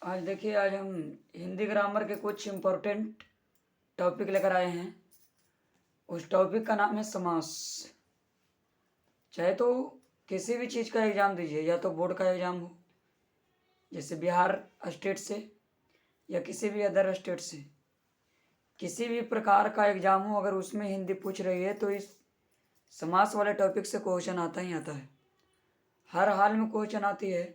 आज हम हिंदी ग्रामर के कुछ इम्पोर्टेंट टॉपिक लेकर आए हैं। उस टॉपिक का नाम है समास। चाहे तो किसी भी चीज़ का एग्ज़ाम दीजिए, या तो बोर्ड का एग्ज़ाम हो जैसे बिहार स्टेट से, या किसी भी अदर स्टेट से, किसी भी प्रकार का एग्ज़ाम हो, अगर उसमें हिंदी पूछ रही है तो इस समास वाले टॉपिक से क्वेश्चन आता ही आता है। हर हाल में क्वेश्चन आती है।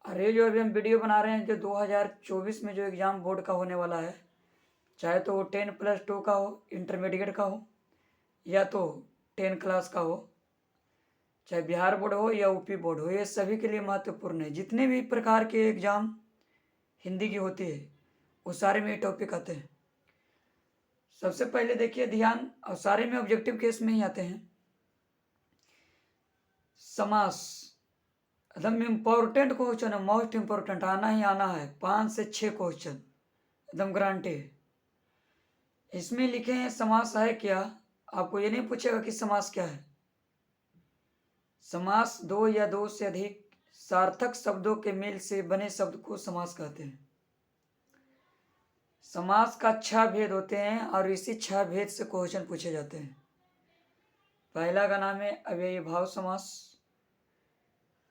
और ये जो अभी हम वीडियो बना रहे हैं, जो 2024 में जो एग्ज़ाम बोर्ड का होने वाला है, चाहे तो वो 10+2 का हो, इंटरमीडिएट का हो, या तो 10 क्लास का हो, चाहे बिहार बोर्ड हो या यूपी बोर्ड हो, ये सभी के लिए महत्वपूर्ण है। जितने भी प्रकार के एग्ज़ाम हिंदी की होती है वो सारे में ये टॉपिक आते हैं। सबसे पहले देखिए ध्यान, और सारे में ऑब्जेक्टिव केस में ही आते हैं। समास एकदम इम्पोर्टेंट क्वेश्चन है, मोस्ट इम्पोर्टेंट, आना ही आना है। 5 से 6 क्वेश्चन एकदम गारंटी है। इसमें लिखे हैं समास है क्या। आपको ये नहीं पूछेगा कि समास क्या है। समास दो या दो से अधिक सार्थक शब्दों के मेल से बने शब्द को समास कहते हैं। समास का 6 भेद होते हैं और इसी 6 भेद से क्वेश्चन पूछे जाते हैं। पहला का नाम है अव्ययी भाव समास,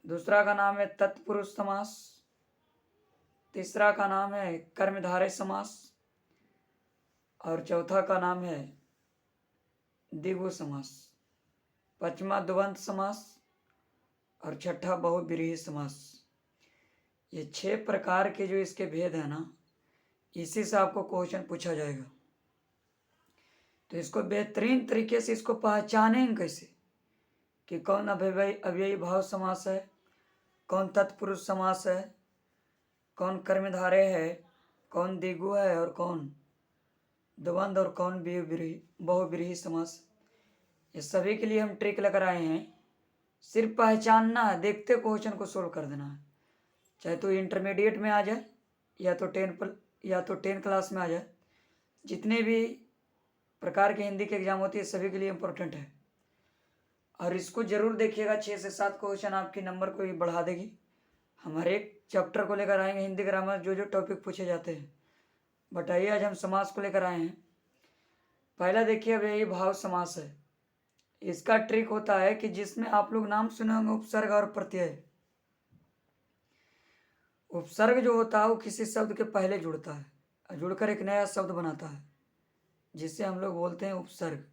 दूसरा का नाम है तत्पुरुष समास, तीसरा का नाम है कर्मधारय समास, और चौथा का नाम है द्विगु समास, पांचवा द्वंद्व समास, और छठा बहुव्रीहि समास। ये 6 प्रकार के जो इसके भेद है ना, इसी से आपको क्वेश्चन पूछा जाएगा। तो इसको बेहतरीन तरीके से इसको पहचानेंगे कैसे कि कौन अव्ययी भाव समास है, कौन तत्पुरुष समास है, कौन कर्मधारय है, कौन द्विगु है, और कौन द्वंद्व, और कौन बहुव्रीहि समास। ये सभी के लिए हम ट्रिक लेकर आए हैं। सिर्फ पहचानना है, देखते क्वेश्चन को सोल्व कर देना है। चाहे तो इंटरमीडिएट में आ जाए या तो 10 क्लास में आ जाए। जितने भी प्रकार के हिंदी के एग्जाम होती है सभी के लिए इम्पोर्टेंट है। और इसको जरूर देखिएगा, 6 से 7 क्वेश्चन आपके नंबर को ही बढ़ा देगी। हम हर एक चैप्टर को लेकर आएंगे, हिंदी ग्रामर जो जो टॉपिक पूछे जाते हैं। बताइए, आज हम समास को लेकर आए हैं। पहला देखिए, अब यही भाव समास है। इसका ट्रिक होता है कि जिसमें आप लोग नाम सुने होंगे उपसर्ग और प्रत्यय। उपसर्ग जो होता है वो किसी शब्द के पहले जुड़ता है, जुड़कर एक नया शब्द बनाता है, जिसे हम लोग बोलते हैं उपसर्ग।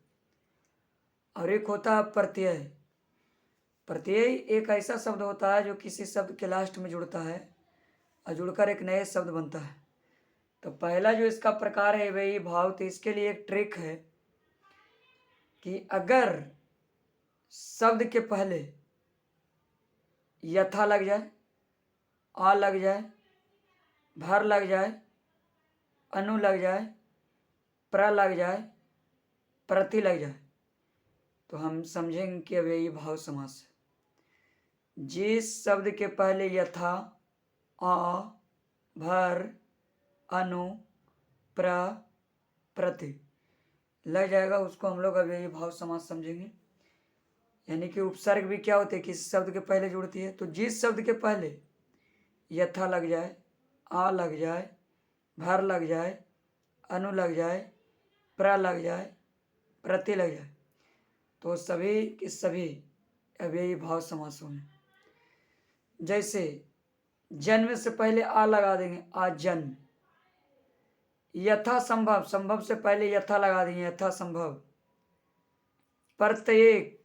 और एक होता है प्रत्यय। प्रत्यय एक ऐसा शब्द होता है जो किसी शब्द के लास्ट में जुड़ता है और जुड़कर एक नए शब्द बनता है। तो पहला जो इसका प्रकार है वही भाव। तो इसके लिए एक ट्रिक है कि अगर शब्द के पहले यथा लग जाए, आ लग जाए, भर लग जाए, अनु लग जाए, प्र लग जाए, प्रति लग जाए, तो हम समझेंगे कि अब यही भाव समास है। जिस शब्द के पहले यथा, आ, भर, अनु, प्र, प्रति लग जाएगा, उसको हम लोग अब यही भाव समास समझेंगे। यानी कि उपसर्ग भी क्या होते हैं, किसी शब्द के पहले जुड़ती है। तो जिस शब्द के पहले यथा लग जाए, आ लग जाए, भर लग जाए, अनु लग जाए, प्र लग जाए, प्रति लग जाए, तो सभी के सभी अव्ययी भाव समास होंगे। जैसे जन्म से पहले आ लगा देंगे, आ जन्म। यथा संभव, संभव से पहले यथा लगा देंगे, यथा संभव। प्रत्येक,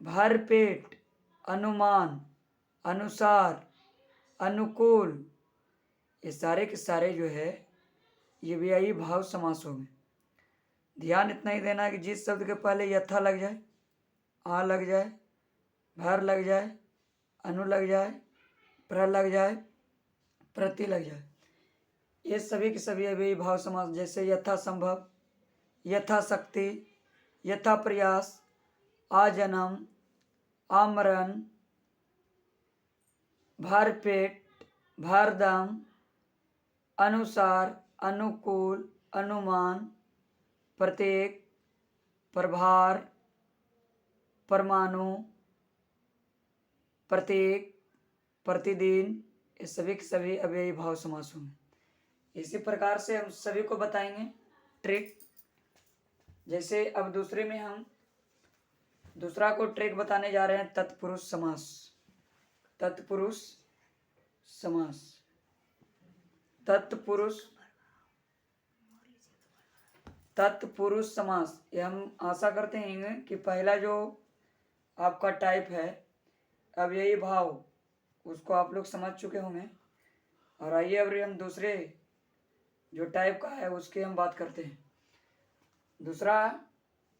भर पेट, अनुमान, अनुसार, अनुकूल, ये सारे के सारे जो है ये अव्ययी भाव समास होंगे। ध्यान इतना ही देना है कि जिस शब्द के पहले यथा लग जाए, आ लग जाए, भर लग जाए, अनु लग जाए, प्र लग जाए, प्रति लग जाए, ये सभी के सभी अव्ययी भाव समास। जैसे यथा संभव, यथा शक्ति, यथा प्रयास, आ जन्म, आमरण, भर पेट, भरदम, अनुसार, अनुकूल, अनुमान, प्रत्येक, प्रभार, परमाणु, प्रत्येक, प्रतिदिन, ये सभी के सभी अव्ययी भाव समास होंगे। इसी प्रकार से हम सभी को बताएंगे ट्रिक। जैसे अब दूसरे में हम दूसरा को ट्रिक बताने जा रहे हैं, तत्पुरुष समास। तत्पुरुष समास, तत्पुरुष तत्पुरुष समास। ये हम आशा करते हैं कि पहला जो आपका टाइप है अव्ययी भाव, उसको आप लोग समझ चुके होंगे। और आइए अब हम दूसरे जो टाइप का है उसकी हम बात करते हैं। दूसरा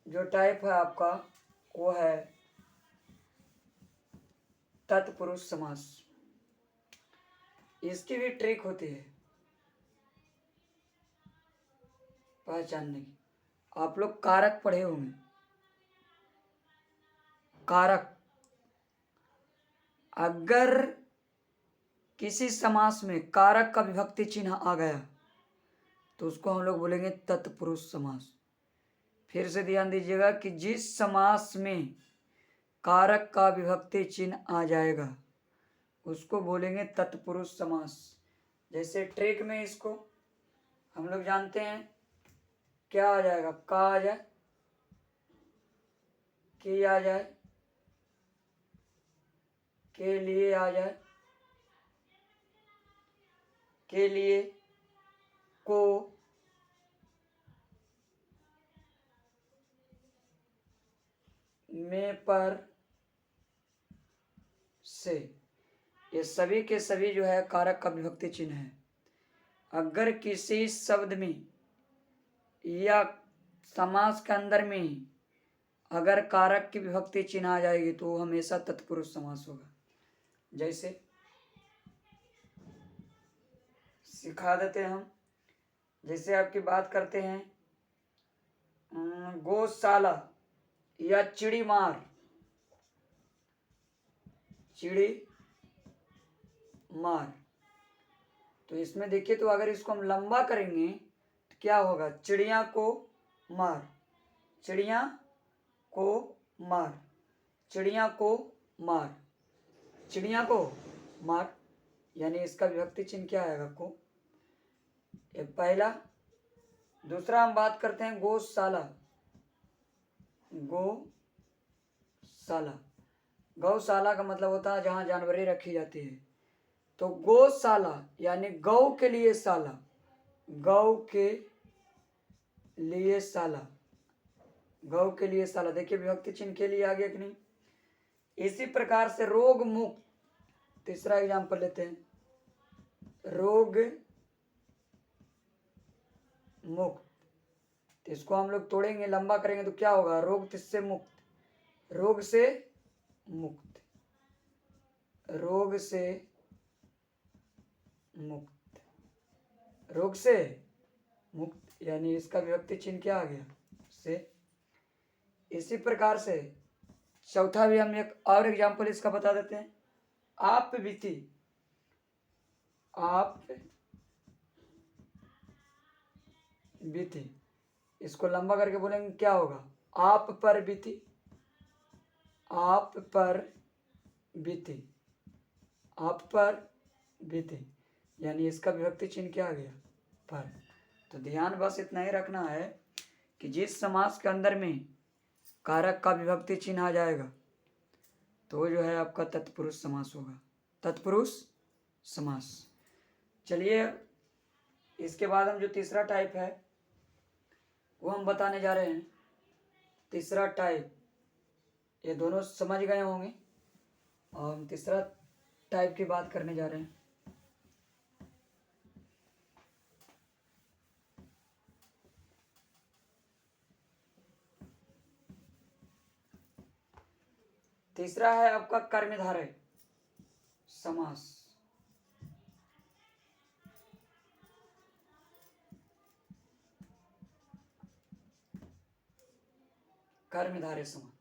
जो टाइप है आपका वो है तत्पुरुष समास। इसकी भी ट्रिक होती है पहचानने की। आप लोग कारक पढ़े होंगे, कारक। अगर किसी समास में कारक का विभक्ति चिन्ह आ गया तो उसको हम लोग बोलेंगे तत्पुरुष समास। फिर से ध्यान दीजिएगा कि जिस समास में कारक का विभक्ति चिन्ह आ जाएगा उसको बोलेंगे तत्पुरुष समास। जैसे ट्रिक में इसको हम लोग जानते हैं क्या आ जाएगा, का आ जाए, की आ जाए, के लिए आ जाए, के लिए, को, में, पर, से। ये सभी के सभी जो है कारक का विभक्ति चिन्ह है। अगर किसी शब्द में या समास के अंदर में अगर कारक की विभक्ति चिन्ह आ जाएगी तो हमेशा तत्पुरुष समास होगा। जैसे सिखा देते हैं हम। जैसे आपकी बात करते हैं गौशाला या चिड़ी मार, चिड़ी मार। तो इसमें देखिए, तो अगर इसको हम लंबा करेंगे तो क्या होगा, चिड़िया को मार, चिड़िया को मार, चिड़िया को मार, चिड़िया को मार। यानी इसका विभक्ति चिन्ह क्या आएगा, को। ये पहला। दूसरा हम बात करते हैं गौशाला, गौशाला। गौशाला का मतलब होता है जहाँ जानवरें रखी जाती है। तो गौशाला यानी गौ के लिए शाला, गौ के लिए शाला, गौ के लिए शाला। देखिए विभक्ति चिन्ह के लिए आ गया कि नहीं। इसी प्रकार से रोग मुक्त, तीसरा एग्जाम्पल लेते हैं, रोग मुक्त। तो इसको हम लोग तोड़ेंगे, लंबा करेंगे तो क्या होगा, रोग से मुक्त, रोग से मुक्त, रोग से मुक्त, रोग से मुक्त। यानी इसका विभक्ति चिन्ह क्या आ गया, से। इसी प्रकार से चौथा भी हम एक और एग्जाम्पल इसका बता देते हैं, आप बीती, आप बीती। इसको लंबा करके बोलेंगे क्या होगा, आप पर बीती, आप पर बीती, आप पर बीती। यानी इसका विभक्ति चिन्ह क्या आ गया, पर। तो ध्यान बस इतना ही रखना है कि जिस समास के अंदर में कारक का विभक्ति चिन्ह आ जाएगा तो जो है आपका तत्पुरुष समास होगा, तत्पुरुष समास। चलिए इसके बाद हम जो तीसरा टाइप है वो हम बताने जा रहे हैं। तीसरा टाइप, ये दोनों समझ गए होंगे, और हम तीसरा टाइप की बात करने जा रहे हैं। तीसरा है आपका कर्मधारय समास। कर्मधारय समास,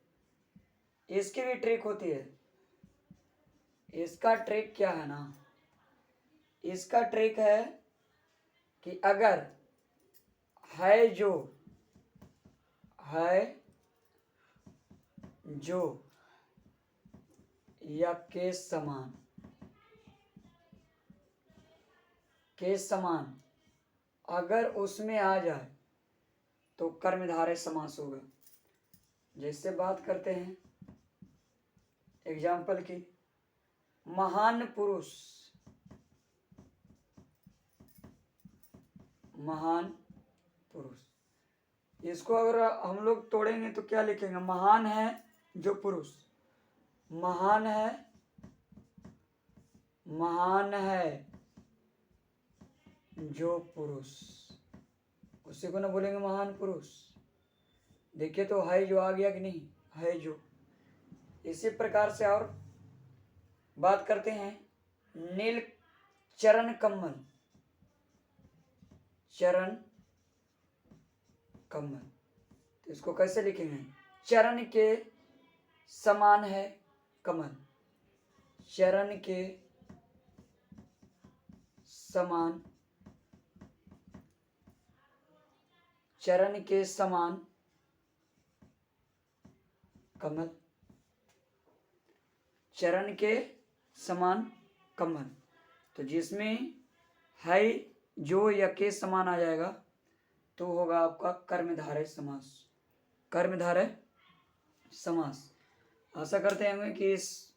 इसकी भी ट्रिक होती है। इसका ट्रिक क्या है ना, इसका ट्रिक है कि अगर है जो, है जो या के समान के समान अगर उसमें आ जाए तो कर्मधारय समास होगा। जैसे बात करते हैं एग्जाम्पल की, महान पुरुष, महान पुरुष, इसको अगर हम लोग तोड़ेंगे तो क्या लिखेंगे? महान है जो पुरुष, महान है, महान है जो पुरुष, उसी को ना बोलेंगे महान पुरुष। देखिए तो है जो आ गया कि नहीं? है जो। इसी प्रकार से और बात करते हैं नील चरण कमल, चरण कमल, तो इसको कैसे लिखेंगे? चरण के समान है कमल, चरण के समान, चरण के समान कमल, चरण के समान कमल। तो जिसमें है जो या के समान आ जाएगा तो होगा आपका कर्मधारय समास, कर्मधारय समास। आशा करते होंगे कि इस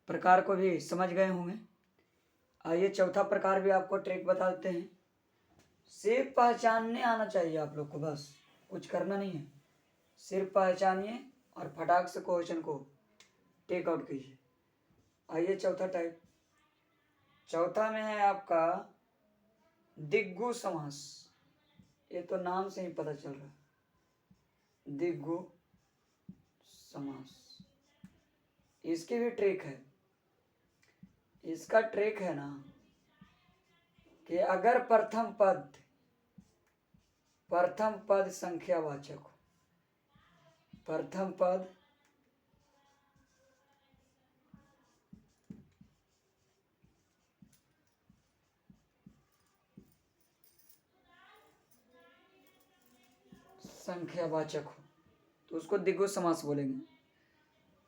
प्रकार को भी समझ गए होंगे। आइए चौथा प्रकार भी आपको ट्रिक बता देते हैं। सिर्फ पहचानने आना चाहिए आप लोग को, बस कुछ करना नहीं है, सिर्फ पहचानिए और फटाक से क्वेश्चन को टेक आउट कीजिए। आइए चौथा टाइप, चौथा में है आपका दिग्गु समास। ये तो नाम से ही पता चल रहा है, दिग्गु समास। इसकी भी ट्रिक है। इसका ट्रिक है ना कि अगर प्रथम पद संख्यावाचक हो, प्रथम पद संख्यावाचक हो तो उसको दिग्गु समास बोलेंगे।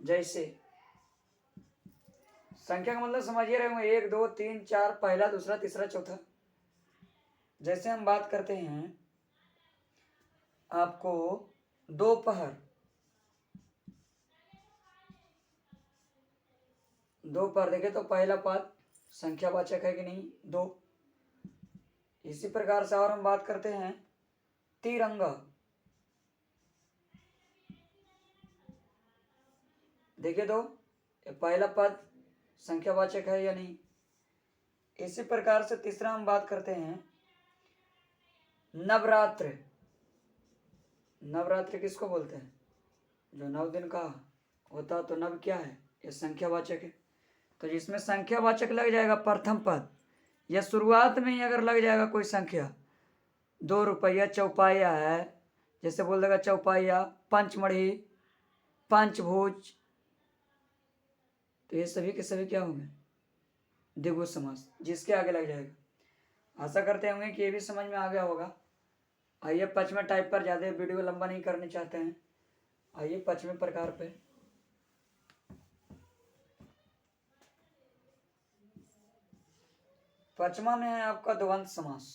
जैसे संख्या का मतलब समझिए रहे होंगे, 1 2 3 4, पहला दूसरा तीसरा चौथा। जैसे हम बात करते हैं आपको दोपहर, दोपहर देखे तो पहला पद संख्यावाचक है कि नहीं? 2। इसी प्रकार से और हम बात करते हैं तिरंगा, देखिए तो पहला पद संख्यावाचक है या नहीं? इसी प्रकार से तीसरा हम बात करते हैं नवरात्र। नवरात्र किसको बोलते हैं? जो 9 दिन का होता, तो नव क्या है? ये संख्यावाचक है। तो जिसमें संख्यावाचक लग जाएगा प्रथम पद, या शुरुआत में ही अगर लग जाएगा कोई संख्या, 2 रुपया चौपाया है, जैसे बोल देगा चौपाया, पंचमढ़ी, पंचभुज, तो ये सभी के सभी क्या होंगे? द्विगु समास, जिसके आगे लग जाएगा। आशा करते होंगे कि ये भी समझ में आ गया होगा। आइए पांचवें टाइप पर, ज़्यादा वीडियो लंबा नहीं करने चाहते हैं, आइए पांचवें प्रकार पे। पांचवा में है आपका द्वंद्व समास।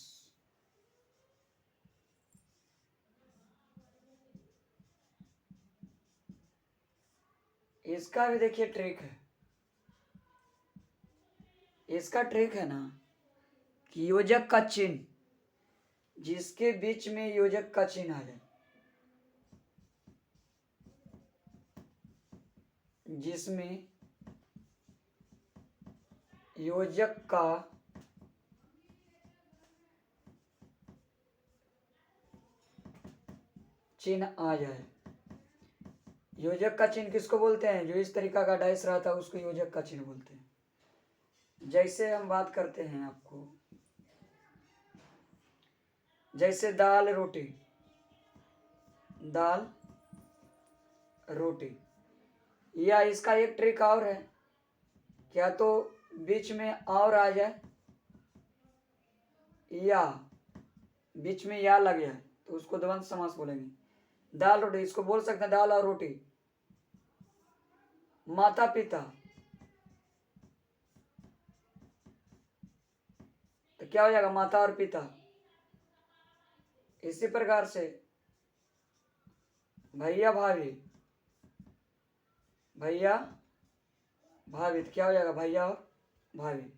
इसका भी देखिए ट्रिक है। इसका ट्रिक है ना कि योजक का चिन्ह, जिसके बीच में योजक का चिन्ह आ जाए, जिसमें योजक का चिन्ह आ जाए। योजक का चिन्ह किसको बोलते हैं? जो इस तरीका का डैश रहा था उसको योजक का चिन्ह बोलते हैं। जैसे हम बात करते हैं आपको, जैसे दाल रोटी, दाल रोटी, या इसका एक ट्रिक और है, क्या तो बीच में और आ जाए या बीच में या लग जाए तो उसको द्वंद्व समास बोलेंगे। दाल रोटी, इसको बोल सकते हैं दाल और रोटी। माता पिता, तो क्या हो जाएगा, माता और पिता। इसी प्रकार से भैया भाभी, भैया भाभी तो क्या हो जाएगा, भैया और भाभी।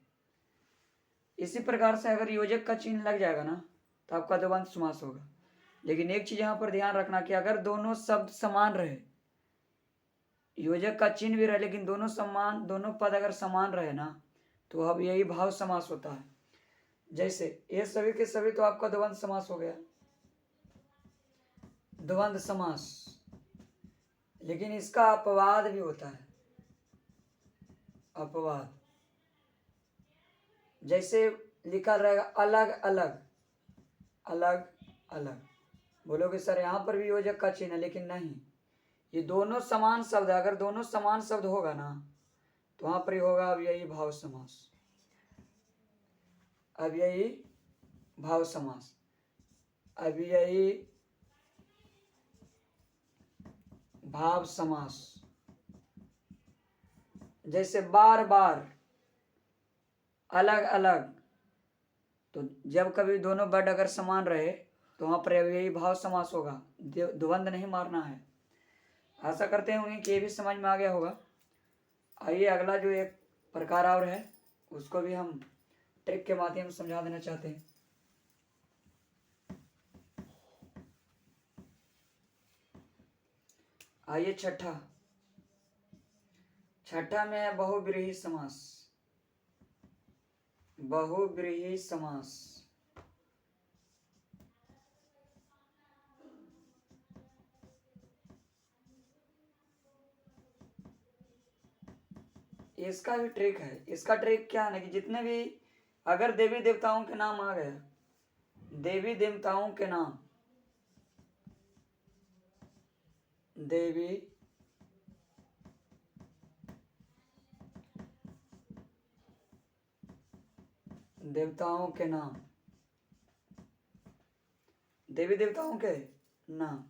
इसी प्रकार से अगर योजक का चिन्ह लग जाएगा ना तो आपका द्वंद्व समास होगा। लेकिन एक चीज यहाँ पर ध्यान रखना कि अगर दोनों शब्द समान रहे, योजक का चिन्ह भी रहे लेकिन दोनों पद अगर समान रहे ना तो अब यही भाव समास होता है। जैसे ये सभी के सभी तो आपका द्वंद्व समास हो गया, द्वंद्व समास। लेकिन इसका अपवाद भी होता है, अपवाद। जैसे लिखा रहेगा अलग अलग, अलग अलग। बोलोगे सर यहाँ पर भी योजक का चिन्ह है, लेकिन नहीं, ये दोनों समान शब्द है। अगर दोनों समान शब्द होगा ना तो वहां पर ही होगा अव्ययी भाव समास, अव्ययी भाव समास, अव्ययी भाव समास। जैसे बार बार, अलग अलग, तो जब कभी दोनों वर्ड अगर समान रहे तो वहां पर अव्ययी भाव समास होगा, द्वंद्व नहीं मारना है। आशा करते होंगे कि ये भी समझ में आ गया होगा। आइए अगला जो एक प्रकार और है उसको भी हम ट्रिक के माध्यम से समझा देना चाहते हैं। आइए छठा में है बहुव्रीहि समास, बहुव्रीहि समास। इसका भी ट्रिक है। इसका ट्रिक क्या है ना कि जितने भी अगर देवी देवताओं के नाम आ गए, देवी देवताओं के नाम, देवी देवताओं के नाम, देवी देवताओं के नाम,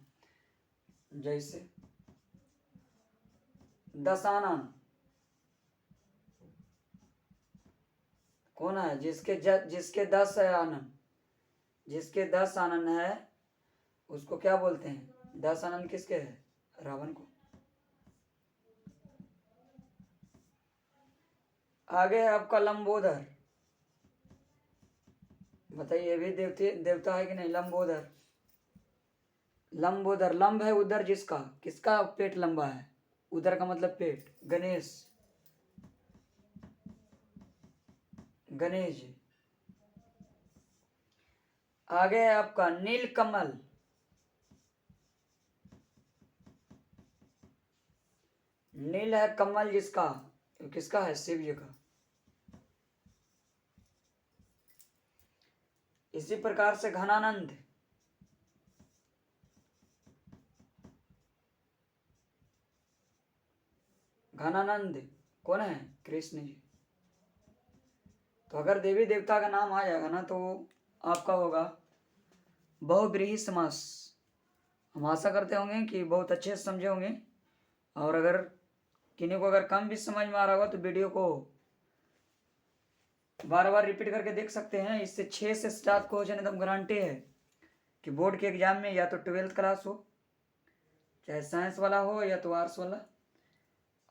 जैसे दशानन, कौन है, जिसके 10 है आनन, जिसके 10 आनन है उसको क्या बोलते हैं, 10 आनन किसके है, रावण को। आगे है आपका लंबोदर, बताइए ये भी देवता है कि नहीं, लंबोदर। लंबोदर, लंब है उदर जिसका, किसका पेट लंबा है, उदर का मतलब पेट, गणेश, गणेश जी। आगे है आपका नीलकमल, नील है कमल जिसका, किसका है, शिव जी का। इसी प्रकार से घनानंद, घनानंद कौन है, कृष्ण जी। तो अगर देवी देवता का नाम आ जाएगा ना तो आपका होगा बहुव्रीहि समास। हम आशा करते होंगे कि बहुत अच्छे से समझे होंगे। और अगर किन्हीं को अगर कम भी समझ में आ रहा होगा तो वीडियो को बार बार रिपीट करके देख सकते हैं। इससे 6 से 7 क्वेश्चन एकदम गारंटी है कि बोर्ड के एग्जाम में या तो 12th क्लास हो, चाहे साइंस वाला हो या तो आर्ट्स वाला,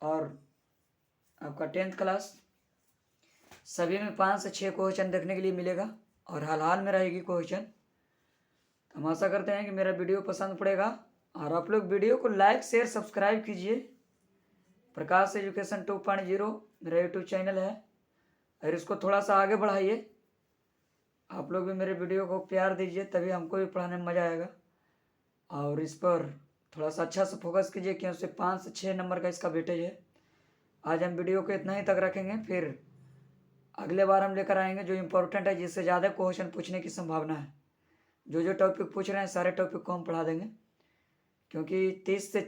और आपका 10th क्लास, सभी में 5 से 6 क्वेश्चन देखने के लिए मिलेगा और हाल हाल में रहेगी क्वेश्चन। हम आशा करते हैं कि मेरा वीडियो पसंद पड़ेगा और आप लोग वीडियो को लाइक शेयर सब्सक्राइब कीजिए। प्रकाश एजुकेशन 2.0 मेरा यूट्यूब चैनल है और इसको थोड़ा सा आगे बढ़ाइए। आप लोग भी मेरे वीडियो को प्यार दीजिए, तभी हमको भी पढ़ाने में मज़ा आएगा। और इस पर थोड़ा सा अच्छा से फोकस कीजिए क्योंकि उससे 5 से 6 नंबर का इसका वेटेज है। आज हम वीडियो को इतना ही तक रखेंगे, फिर अगले बार हम लेकर आएंगे जो इम्पोर्टेंट है, जिससे ज़्यादा क्वेश्चन पूछने की संभावना है। जो टॉपिक पूछ रहे हैं सारे टॉपिक को हम पढ़ा देंगे, क्योंकि 30 से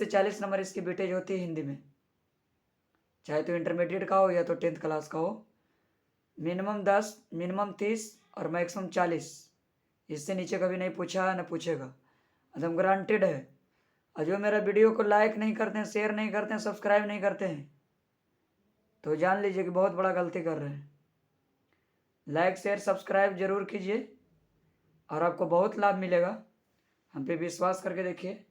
40 नंबर इसकी वेटेज होती है हिंदी में, चाहे तो इंटरमीडिएट का हो या तो 10th क्लास का हो। मिनिमम 10, मिनिमम 30 और मैक्सिमम 40, इससे नीचे कभी नहीं पूछा है, न पूछेगा, एकदम गारंटेड है। और जो मेरा वीडियो को लाइक नहीं करते हैं, शेयर नहीं करते हैं, सब्सक्राइब नहीं करते हैं, तो जान लीजिए कि बहुत बड़ा गलती कर रहे हैं। लाइक शेयर सब्सक्राइब जरूर कीजिए और आपको बहुत लाभ मिलेगा। हम पे विश्वास करके देखिए।